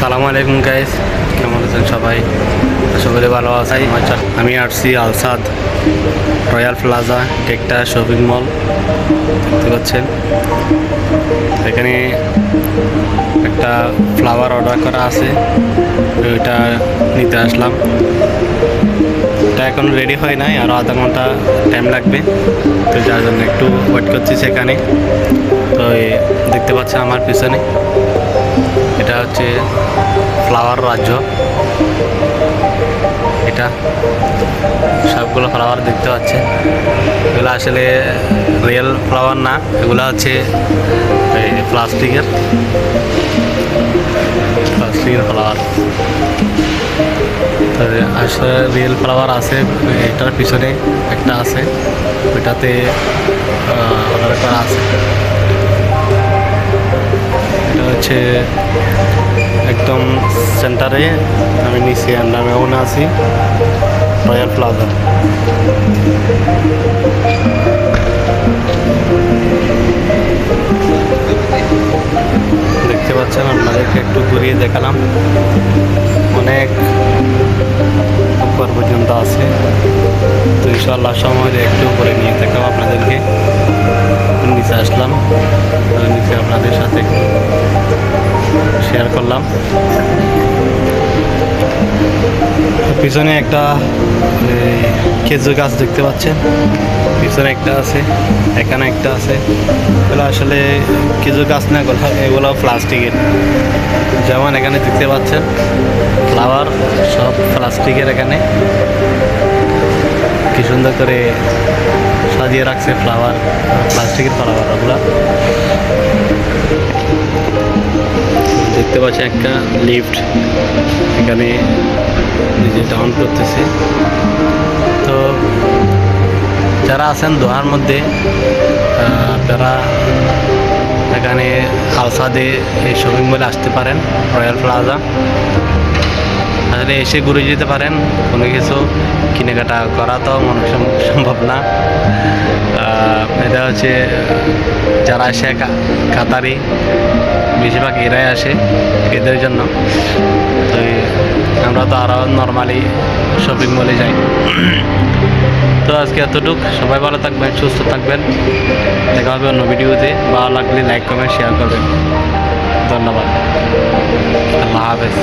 আসসালামু আলাইকুম গাইস, কেমন আছেন সবাই? আশা করি ভালো আছি। আমি আসছি আলসাদ রয়্যাল প্লাজা, একটা শপিং মল দেখতে পাচ্ছেন। এখানে একটা ফ্লাওয়ার অর্ডার করা আছে, ওইটা নিতে আসলাম। এটা এখন রেডি হয় নাই, আরও আধা ঘন্টা টাইম লাগবে, তো যার জন্য একটু ওয়েট করছি সেখানে। তো দেখতে পাচ্ছেন আমার পিছনে, এটা হচ্ছে ফ্লাওয়ার রাজ্য। এটা সবগুলো ফ্লাওয়ার দেখতে পাচ্ছে, এগুলো আসলে রিয়েল ফ্লাওয়ার না, এগুলো হচ্ছে প্লাস্টিকের ফ্লাওয়ার। আসলে রিয়েল ফ্লাওয়ার আছে, এটার পিছনে একটা আছে, ওইটাতে অর্ডার করা আছে। এটা হচ্ছে একদম সেন্টারে, আমি নিচে আন্ডারগ্রাউন্ডে আছি, রয়্যাল প্লাজা। দেখতে পাচ্ছেন, আপনাদেরকে একটু ঘুরিয়ে দেখালাম। অনেক উপর পর্যন্ত আছে, তো ইনশাআল্লাহ সময় একটু উপরে নিয়ে দেখাবো আপনাদেরকে। নিচে আসলাম, নিচে আপনাদের সাথে শেয়ার করলাম। পিছনে একটা খেজুর গাছ দেখতে পাচ্ছেন, পিছনে একটা আছে, এখানে একটা আছে। এগুলো আসলে খেজুর গাছ না, এগুলো প্লাস্টিকের। যেমন এখানে দেখতে পাচ্ছেন ফ্লাওয়ার সব প্লাস্টিকের। এখানে কি সুন্দর করে সাজিয়ে রাখছে ফ্লাওয়ার, প্লাস্টিকের ফ্লাওয়ার ওগুলা। দেখতে পাচ্ছি একটা লিফট, এখানে নিজে ডাউন করতেছে। তো যারা আছেন দোহার মধ্যে, আপনারা এখানে আলসাদে এই শপিং মলে আসতে পারেন, রয়্যাল প্লাজা। আসলে এসে ঘুরে যেতে পারেন, কোনো কিছু কেনাকাটা করা তো মনে সম্ভব না। এটা হচ্ছে যারা আসে কাতারি, বেশিরভাগ এরাই আসে, এদের জন্য। তো আমরা তো আরও নর্মালি শপিং মলে যাই। তো আজকে এতটুক, সবাই ভালো থাকবেন, সুস্থ থাকবেন, দেখা হবে অন্য ভিডিওতে। ভালো লাগলে লাইক কমেন্ট শেয়ার করবেন। ধন্যবাদ, আল্লাহ হাফেজ।